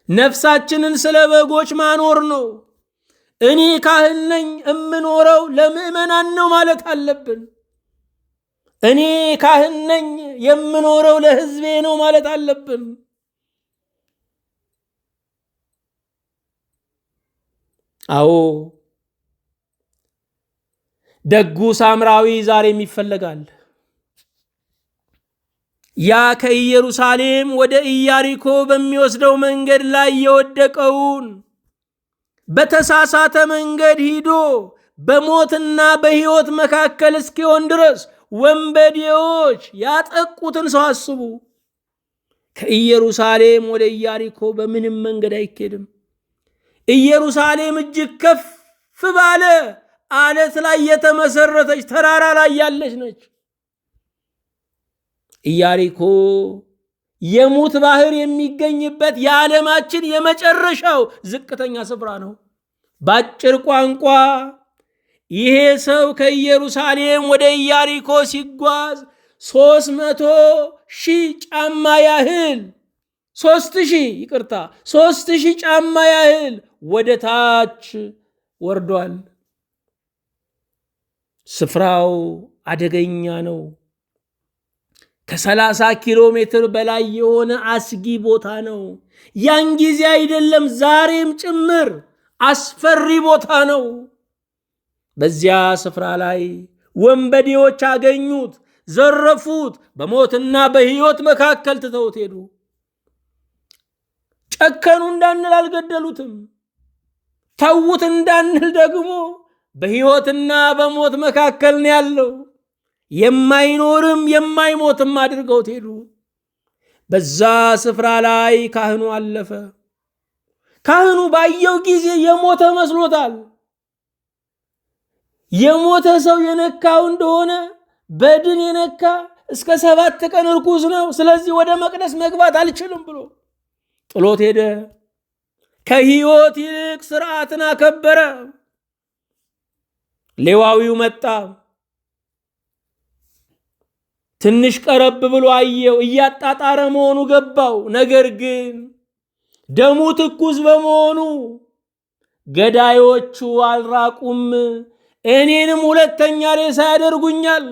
ነፍሳችንን ስለ በጎች ማኖር ነው። እኔ ካህን ነኝ፣ እምኖረው ለምእመናን ነው ማለት አለብን። እኔ ካህን ነኝ፣ የምኖረው ለሕዝቤ ነው ማለት አለብን። አዎ ደጉ ሳምራዊ ዛሬም ይፈለጋል። ያ ከኢየሩሳሌም ወደ ኢያሪኮ በሚወስደው መንገድ ላይ የወደቀውን በተሳሳተ መንገድ ሂዶ በሞትና በሕይወት መካከል እስኪሆን ድረስ ወንበዴዎች ያጠቁትን ሰው አስቡ። ከኢየሩሳሌም ወደ ኢያሪኮ በምንም መንገድ አይኬድም። ኢየሩሳሌም እጅግ ከፍ ባለ አለት ላይ የተመሰረተች ተራራ ላይ ያለች ነች። ኢያሪኮ የሙት ባህር የሚገኝበት የዓለማችን የመጨረሻው ዝቅተኛ ስፍራ ነው። በአጭር ቋንቋ ይሄ ሰው ከኢየሩሳሌም ወደ ኢያሪኮ ሲጓዝ 300,000 ጫማ ያህል 3,000 ጫማ ያህል ወደ ታች ወርዷል። ስፍራው አደገኛ ነው። ከ30 ኪሎ ሜትር በላይ የሆነ አስጊ ቦታ ነው። ያን ጊዜ አይደለም ዛሬም ጭምር አስፈሪ ቦታ ነው። በዚያ ስፍራ ላይ ወንበዴዎች አገኙት፣ ዘረፉት፣ በሞትና በሕይወት መካከል ትተውት ሄዱ። ጨከኑ እንዳንል አልገደሉትም። ተዉት እንዳንል ደግሞ በሕይወትና በሞት መካከል ነው ያለው። የማይኖርም የማይሞትም አድርገውት ሄዱ። በዛ ስፍራ ላይ ካህኑ አለፈ። ካህኑ ባየው ጊዜ የሞተ መስሎታል። የሞተ ሰው የነካው እንደሆነ በድን የነካ እስከ 7 ቀን ርኩስ ነው፣ ስለዚህ ወደ መቅደስ መግባት አልችልም ብሎ ጥሎት ሄደ። ከሕይወት ይልቅ ስርዓትን አከበረ። ሌዋዊው መጣ። ትንሽ ቀረብ ብሎ አየው። እያጣጣረ መሆኑ ገባው። ነገር ግን ደሙ ትኩስ በመሆኑ ገዳዮቹ አልራቁም፣ እኔንም ሁለተኛ ሬሳ ያደርጉኛል፣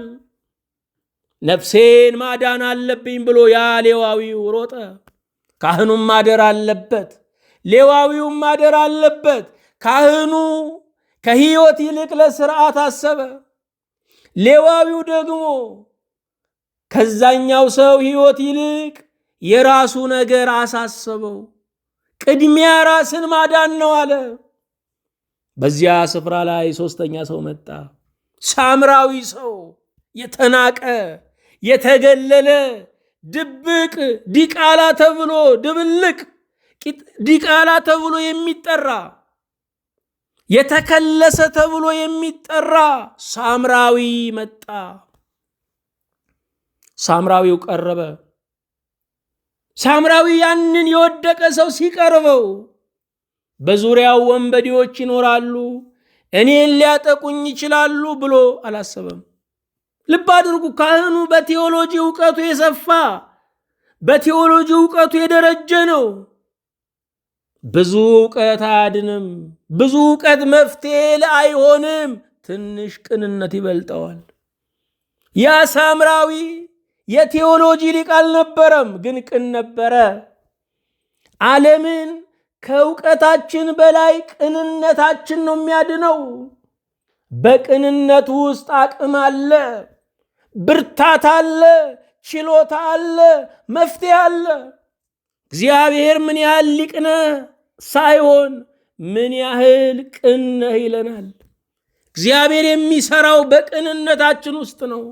ነፍሴን ማዳን አለብኝ ብሎ ያ ሌዋዊው ሮጠ። ካህኑም ማደር አለበት፣ ሌዋዊውም ማደር አለበት። ካህኑ ከሕይወት ይልቅ ለስርዓት አሰበ። ሌዋዊው ደግሞ ከዛኛው ሰው ሕይወት ይልቅ የራሱ ነገር አሳሰበው። ቅድሚያ ራስን ማዳን ነው አለ። በዚያ ስፍራ ላይ 3ኛ ሰው መጣ። ሳምራዊ ሰው፣ የተናቀ የተገለለ ድብቅ ዲቃላ ተብሎ ድብልቅ ዲቃላ ተብሎ የሚጠራ የተከለሰ ተብሎ የሚጠራ ሳምራዊ መጣ። ሳምራዊው ቀረበ። ሳምራዊ ያንን የወደቀ ሰው ሲቀርበው በዙሪያው ወንበዴዎች ይኖራሉ። እኔን ሊያጠቁኝ ይችላሉ ብሎ አላሰበም። ልብ አድርጉ። ካህኑ በቴዎሎጂ ዕውቀቱ የሰፋ በቴዎሎጂ ዕውቀቱ የደረጀ ነው። ብዙ ዕውቀት አያድንም። ብዙ ዕውቀት መፍትሄ አይሆንም። ትንሽ ቅንነት ይበልጠዋል። ያ ሳምራዊ የቴዎሎጂ ሊቅ አልነበረም፣ ግን ቅን ነበረ። ዓለምን ከዕውቀታችን በላይ ቅንነታችን ነው የሚያድነው። በቅንነት ውስጥ አቅም አለ፣ ብርታት አለ፣ ችሎታ አለ፣ መፍትሄ አለ። እግዚአብሔር ምን ያህል ሊቅ ነህ ሳይሆን ምን ያህል ቅን ነህ ይለናል። እግዚአብሔር የሚሰራው በቅንነታችን ውስጥ ነው።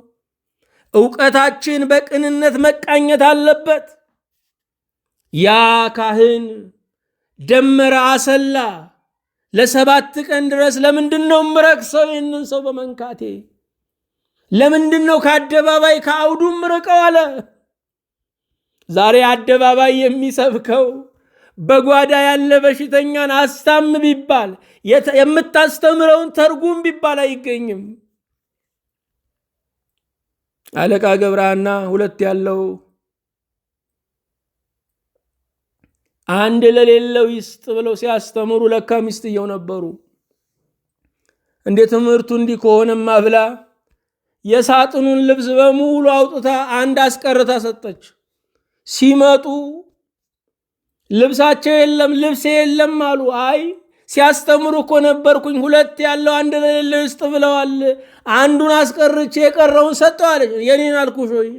ዕውቀታችን በቅንነት መቃኘት አለበት። ያ ካህን ደመረ አሰላ። ለ7 ቀን ድረስ ለምንድን ነው ምረክሰው? ይህንን ሰው በመንካቴ ለምንድን ነው ከአደባባይ ከአውዱም ምርቀው አለ። ዛሬ አደባባይ የሚሰብከው በጓዳ ያለ በሽተኛን አስታም ቢባል የምታስተምረውን ተርጉም ቢባል አይገኝም። አለቃ ገብረሐና 2 ያለው አንድ ለሌለው ይስጥ ብለው ሲያስተምሩ ለካ ሚስትየው ነበሩ። እንደ ትምህርቱ እንዲህ ከሆነማ ብላ የሳጥኑን ልብስ በሙሉ አውጥታ አንድ አስቀርታ ሰጠች። ሲመጡ ልብሳቸው የለም፣ ልብሴ የለም አሉ። አይ ሲያስተምሩ እኮ ነበርኩኝ፣ 2 ያለው አንድ ለሌለው ይስጥ ብለዋል፣ አንዱን አስቀርቼ የቀረውን ሰጠው አለች። የኔን አልኩሽ ወይ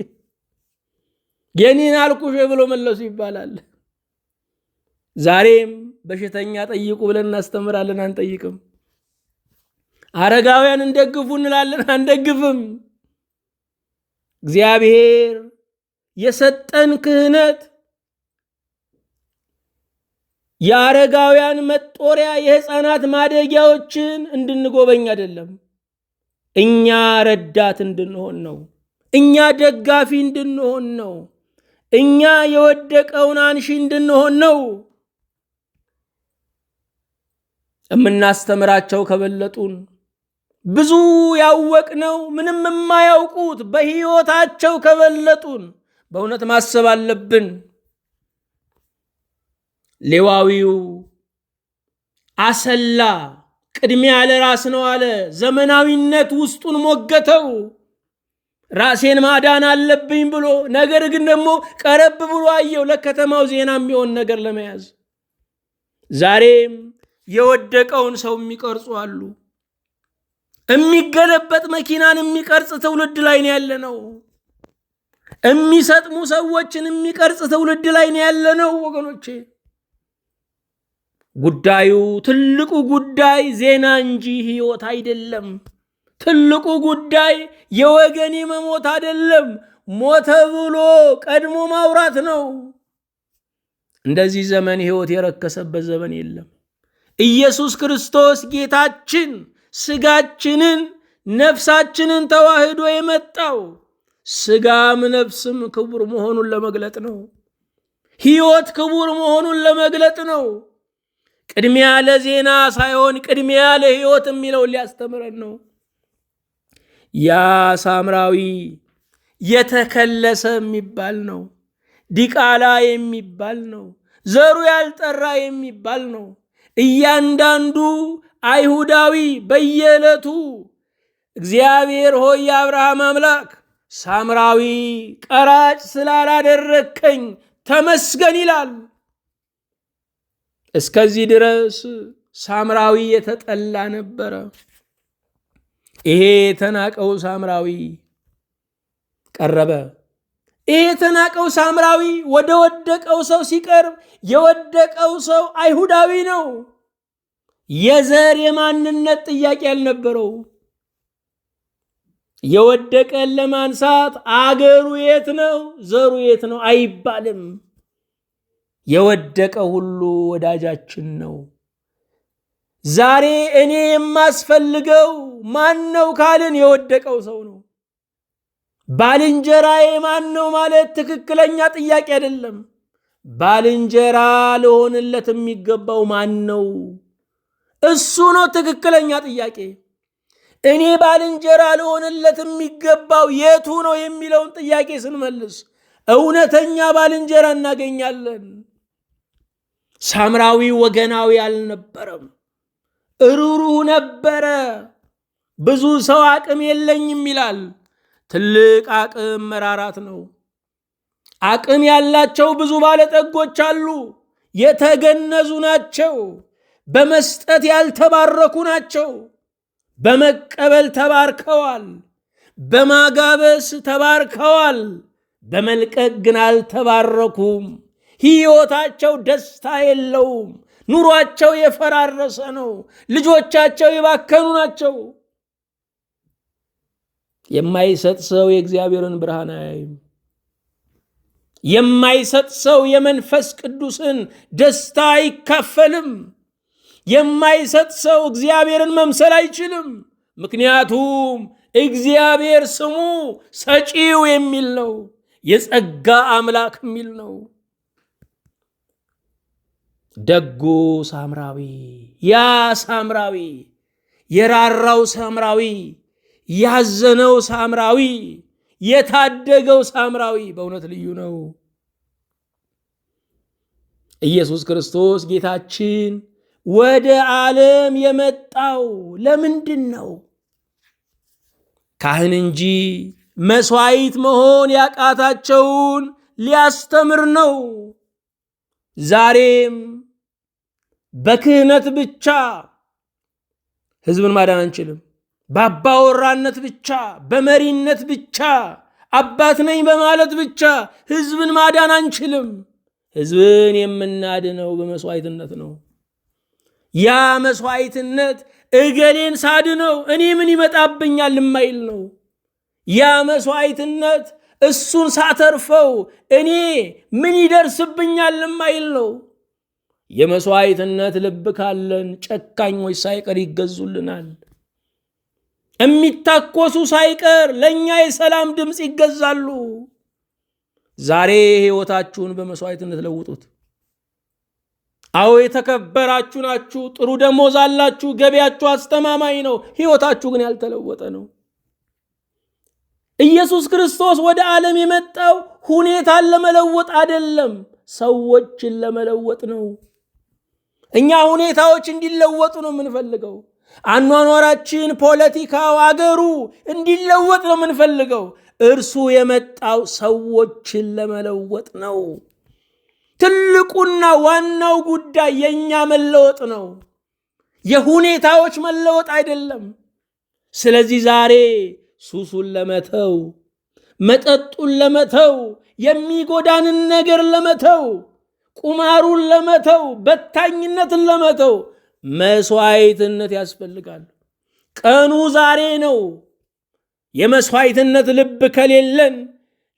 የኔን አልኩሽ ብሎ መለሱ ይባላል። ዛሬም በሽተኛ ጠይቁ ብለን እናስተምራለን፣ አንጠይቅም። አረጋውያን እንደግፉ እንላለን፣ አንደግፍም። እግዚአብሔር የሰጠን ክህነት የአረጋውያን መጦሪያ የሕፃናት ማደጊያዎችን እንድንጎበኝ አይደለም፣ እኛ ረዳት እንድንሆን ነው። እኛ ደጋፊ እንድንሆን ነው። እኛ የወደቀውን አንሺ እንድንሆን ነው። የምናስተምራቸው ከበለጡን፣ ብዙ ያወቅነው ምንም የማያውቁት በሕይወታቸው ከበለጡን በእውነት ማሰብ አለብን። ሌዋዊው አሰላ ቅድሚያ ለራስ ነው አለ። ዘመናዊነት ውስጡን ሞገተው። ራሴን ማዳን አለብኝ ብሎ፣ ነገር ግን ደግሞ ቀረብ ብሎ አየው ለከተማው ዜና የሚሆን ነገር ለመያዝ። ዛሬም የወደቀውን ሰው የሚቀርጹ አሉ። የሚገለበጥ መኪናን የሚቀርጽ ትውልድ ላይ ነው ያለነው። የሚሰጥሙ ሰዎችን የሚቀርጽ ትውልድ ላይ ነው ያለነው ወገኖቼ። ጉዳዩ ትልቁ ጉዳይ ዜና እንጂ ሕይወት አይደለም። ትልቁ ጉዳይ የወገኔ መሞት አይደለም። ሞተ ብሎ ቀድሞ ማውራት ነው። እንደዚህ ዘመን ሕይወት የረከሰበት ዘመን የለም። ኢየሱስ ክርስቶስ ጌታችን ስጋችንን ነፍሳችንን ተዋህዶ የመጣው ስጋም ነፍስም ክቡር መሆኑን ለመግለጥ ነው። ሕይወት ክቡር መሆኑን ለመግለጥ ነው። ቅድሚያ ለዜና ሳይሆን ቅድሚያ ለሕይወት የሚለውን ሊያስተምረን ነው። ያ ሳምራዊ የተከለሰ የሚባል ነው። ዲቃላ የሚባል ነው። ዘሩ ያልጠራ የሚባል ነው። እያንዳንዱ አይሁዳዊ በየዕለቱ እግዚአብሔር ሆይ የአብርሃም አምላክ ሳምራዊ ቀራጭ ስላላደረከኝ ተመስገን ይላል። እስከዚህ ድረስ ሳምራዊ የተጠላ ነበረ። ይሄ የተናቀው ሳምራዊ ቀረበ። ይሄ የተናቀው ሳምራዊ ወደ ወደቀው ሰው ሲቀርብ የወደቀው ሰው አይሁዳዊ ነው። የዘር የማንነት ጥያቄ ያልነበረው። የወደቀን ለማንሳት አገሩ የት ነው ዘሩ የት ነው አይባልም። የወደቀ ሁሉ ወዳጃችን ነው። ዛሬ እኔ የማስፈልገው ማን ነው ካልን የወደቀው ሰው ነው። ባልንጀራዬ ማን ነው ማለት ትክክለኛ ጥያቄ አይደለም። ባልንጀራ ልሆንለት የሚገባው ማን ነው? እሱ ነው ትክክለኛ ጥያቄ። እኔ ባልንጀራ ልሆንለት የሚገባው የቱ ነው የሚለውን ጥያቄ ስንመልስ እውነተኛ ባልንጀራ እናገኛለን። ሳምራዊ ወገናዊ አልነበረም፣ ሩሩህ ነበረ። ብዙ ሰው አቅም የለኝም ይላል። ትልቅ አቅም መራራት ነው። አቅም ያላቸው ብዙ ባለጠጎች አሉ። የተገነዙ ናቸው። በመስጠት ያልተባረኩ ናቸው። በመቀበል ተባርከዋል። በማጋበስ ተባርከዋል። በመልቀቅ ግን አልተባረኩም። ሕይወታቸው ደስታ የለውም። ኑሯቸው የፈራረሰ ነው። ልጆቻቸው የባከኑ ናቸው። የማይሰጥ ሰው የእግዚአብሔርን ብርሃን አያይም። የማይሰጥ ሰው የመንፈስ ቅዱስን ደስታ አይካፈልም። የማይሰጥ ሰው እግዚአብሔርን መምሰል አይችልም። ምክንያቱም እግዚአብሔር ስሙ ሰጪው የሚል ነው፣ የጸጋ አምላክ የሚል ነው። ደጉ ሳምራዊ፣ ያ ሳምራዊ፣ የራራው ሳምራዊ፣ ያዘነው ሳምራዊ፣ የታደገው ሳምራዊ በእውነት ልዩ ነው። ኢየሱስ ክርስቶስ ጌታችን ወደ ዓለም የመጣው ለምንድን ነው? ካህን እንጂ መስዋዕት መሆን ያቃታቸውን ሊያስተምር ነው። ዛሬም በክህነት ብቻ ሕዝብን ማዳን አንችልም። በአባወራነት ብቻ፣ በመሪነት ብቻ፣ አባት ነኝ በማለት ብቻ ሕዝብን ማዳን አንችልም። ሕዝብን የምናድነው በመስዋዕትነት ነው። ያ መስዋዕትነት እገሌን ሳድነው እኔ ምን ይመጣብኛል የማይል ነው። ያ መስዋዕትነት እሱን ሳተርፈው እኔ ምን ይደርስብኛል የማይል ነው። የመስዋዕትነት ልብ ካለን ጨካኞች ሳይቀር ይገዙልናል። የሚታኮሱ ሳይቀር ለእኛ የሰላም ድምፅ ይገዛሉ። ዛሬ ሕይወታችሁን በመስዋዕትነት ለውጡት። አዎ የተከበራችሁ ናችሁ፣ ጥሩ ደሞዝ አላችሁ፣ ገቢያችሁ አስተማማኝ ነው። ሕይወታችሁ ግን ያልተለወጠ ነው። ኢየሱስ ክርስቶስ ወደ ዓለም የመጣው ሁኔታን ለመለወጥ አይደለም፣ ሰዎችን ለመለወጥ ነው። እኛ ሁኔታዎች እንዲለወጡ ነው የምንፈልገው። አኗኗራችን፣ ፖለቲካው፣ አገሩ እንዲለወጥ ነው የምንፈልገው። እርሱ የመጣው ሰዎችን ለመለወጥ ነው። ትልቁና ዋናው ጉዳይ የኛ መለወጥ ነው፣ የሁኔታዎች መለወጥ አይደለም። ስለዚህ ዛሬ ሱሱን ለመተው፣ መጠጡን ለመተው፣ የሚጎዳንን ነገር ለመተው፣ ቁማሩን ለመተው፣ በታኝነትን ለመተው መስዋዕትነት ያስፈልጋል። ቀኑ ዛሬ ነው። የመስዋዕትነት ልብ ከሌለን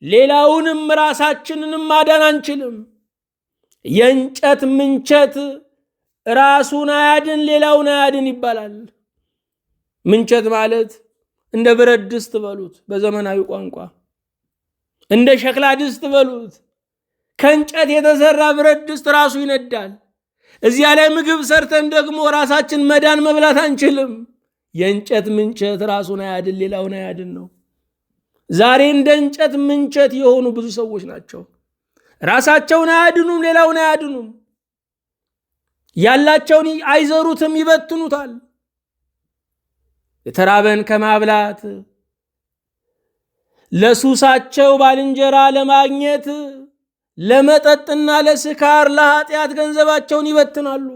ሌላውንም ራሳችንንም ማዳን አንችልም። የእንጨት ምንቸት ራሱን አያድን ሌላውን አያድን ይባላል። ምንቸት ማለት እንደ ብረት ድስት በሉት በዘመናዊ ቋንቋ፣ እንደ ሸክላ ድስት በሉት። ከእንጨት የተሰራ ብረት ድስት ራሱ ይነዳል። እዚያ ላይ ምግብ ሰርተን ደግሞ ራሳችን መዳን መብላት አንችልም። የእንጨት ምንቸት ራሱን አያድን ሌላውን አያድን ነው። ዛሬ እንደ እንጨት ምንቸት የሆኑ ብዙ ሰዎች ናቸው። ራሳቸውን አያድኑም፣ ሌላውን አያድኑም። ያላቸውን አይዘሩትም፣ ይበትኑታል። የተራበን ከማብላት ለሱሳቸው ባልንጀራ ለማግኘት ለመጠጥና ለስካር ለኃጢአት ገንዘባቸውን ይበትናሉ።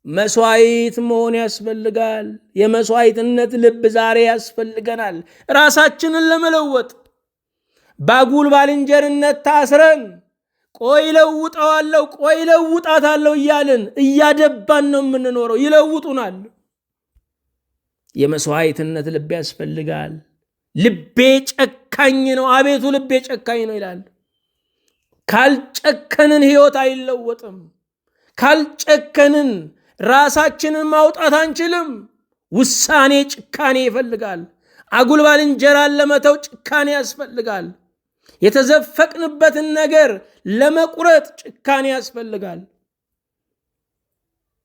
መስዋዕት መሆን ያስፈልጋል። የመስዋዕትነት ልብ ዛሬ ያስፈልገናል። ራሳችንን ለመለወጥ ባጉል ባልንጀርነት ታስረን ቆይ ለውጠዋለሁ፣ ቆይ ለውጣታለሁ እያልን እያደባን ነው የምንኖረው። ይለውጡናል። የመስዋዕትነት ልብ ያስፈልጋል። ልቤ ጨካኝ ነው፣ አቤቱ ልቤ ጨካኝ ነው ይላል። ካልጨከንን ሕይወት አይለወጥም። ካልጨከንን ራሳችንን ማውጣት አንችልም። ውሳኔ ጭካኔ ይፈልጋል። አጉል ባልንጀራን ለመተው ጭካኔ ያስፈልጋል። የተዘፈቅንበትን ነገር ለመቁረጥ ጭካኔ ያስፈልጋል።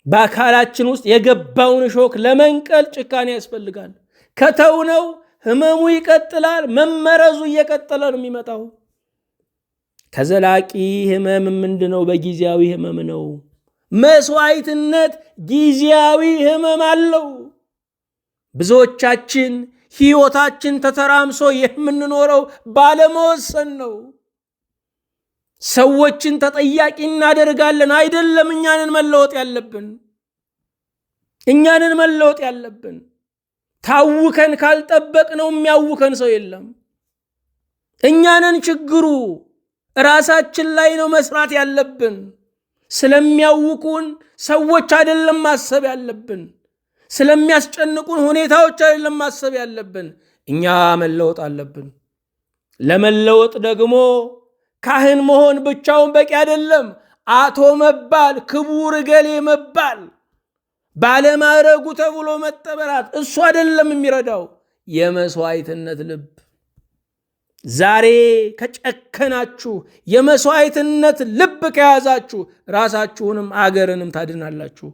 በአካላችን ውስጥ የገባውን እሾክ ለመንቀል ጭካኔ ያስፈልጋል። ከተውነው ህመሙ ይቀጥላል፣ መመረዙ እየቀጠለ ነው የሚመጣው። ከዘላቂ ህመም ምንድነው? በጊዜያዊ ህመም ነው። መስዋዕትነት ጊዜያዊ ህመም አለው። ብዙዎቻችን ህይወታችን ተተራምሶ የምንኖረው ባለመወሰን ነው። ሰዎችን ተጠያቂ እናደርጋለን። አይደለም፣ እኛንን መለወጥ ያለብን። ታውከን ካልጠበቅነው የሚያውከን ሰው የለም። እኛንን ችግሩ ራሳችን ላይ ነው መስራት ያለብን። ስለሚያውኩን ሰዎች አይደለም ማሰብ ያለብን። ስለሚያስጨንቁን ሁኔታዎች አይደለም ማሰብ ያለብን። እኛ መለወጥ አለብን። ለመለወጥ ደግሞ ካህን መሆን ብቻውን በቂ አይደለም። አቶ መባል፣ ክቡር እገሌ መባል፣ ባለማዕረጉ ተብሎ መጠበራት እሱ አይደለም የሚረዳው። የመስዋዕትነት ልብ። ዛሬ ከጨከናችሁ፣ የመስዋዕትነት ልብ ከያዛችሁ ራሳችሁንም አገርንም ታድናላችሁ።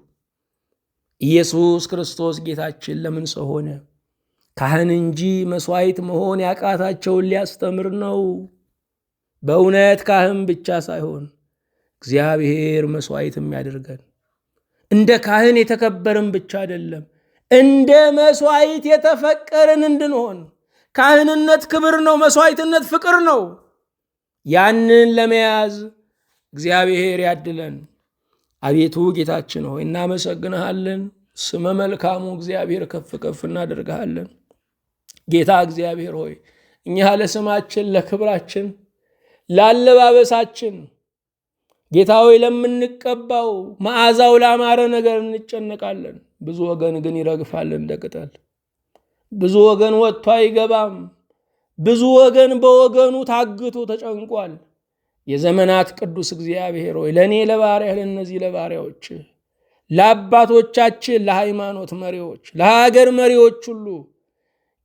ኢየሱስ ክርስቶስ ጌታችን ለምን ሰው ሆነ? ካህን እንጂ መስዋዕት መሆን ያቃታቸውን ሊያስተምር ነው። በእውነት ካህን ብቻ ሳይሆን እግዚአብሔር መስዋዕትም ያደርገን። እንደ ካህን የተከበርን ብቻ አይደለም፣ እንደ መስዋዕት የተፈቀርን እንድንሆን። ካህንነት ክብር ነው፣ መስዋዕትነት ፍቅር ነው። ያንን ለመያዝ እግዚአብሔር ያድለን። አቤቱ ጌታችን ሆይ እናመሰግንሃለን። ስመ መልካሙ እግዚአብሔር ከፍ ከፍ እናደርግሃለን። ጌታ እግዚአብሔር ሆይ እኛ ለስማችን፣ ለክብራችን፣ ላለባበሳችን ጌታ ሆይ ለምንቀባው መዓዛው ላማረ ነገር እንጨነቃለን። ብዙ ወገን ግን ይረግፋል እንደ ቅጠል። ብዙ ወገን ወጥቶ አይገባም። ብዙ ወገን በወገኑ ታግቶ ተጨንቋል። የዘመናት ቅዱስ እግዚአብሔር ሆይ ለእኔ ለባሪያህ፣ ለእነዚህ ለባሪያዎች፣ ለአባቶቻችን፣ ለሃይማኖት መሪዎች፣ ለሀገር መሪዎች ሁሉ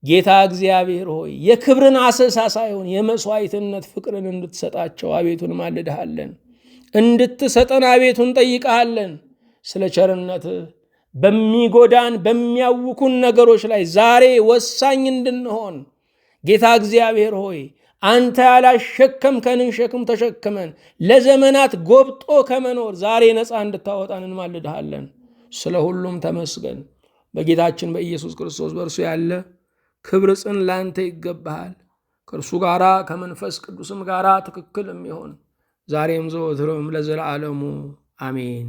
ጌታ እግዚአብሔር ሆይ የክብርን አሰሳ ሳይሆን የመስዋዕትነት ፍቅርን እንድትሰጣቸው አቤቱን ማልድሃለን። እንድትሰጠን አቤቱን ጠይቀሃለን። ስለ ቸርነት በሚጎዳን በሚያውኩን ነገሮች ላይ ዛሬ ወሳኝ እንድንሆን ጌታ እግዚአብሔር ሆይ አንተ ያላሸከምከንን ሸክም ተሸክመን ለዘመናት ጎብጦ ከመኖር ዛሬ ነፃ እንድታወጣን እንማልድሃለን። ስለ ሁሉም ተመስገን። በጌታችን በኢየሱስ ክርስቶስ በእርሱ ያለ ክብር ጽን ላንተ ይገባሃል። ከእርሱ ጋራ ከመንፈስ ቅዱስም ጋራ ትክክል የሚሆን ዛሬም ዘወትርም ለዘላለሙ አሜን።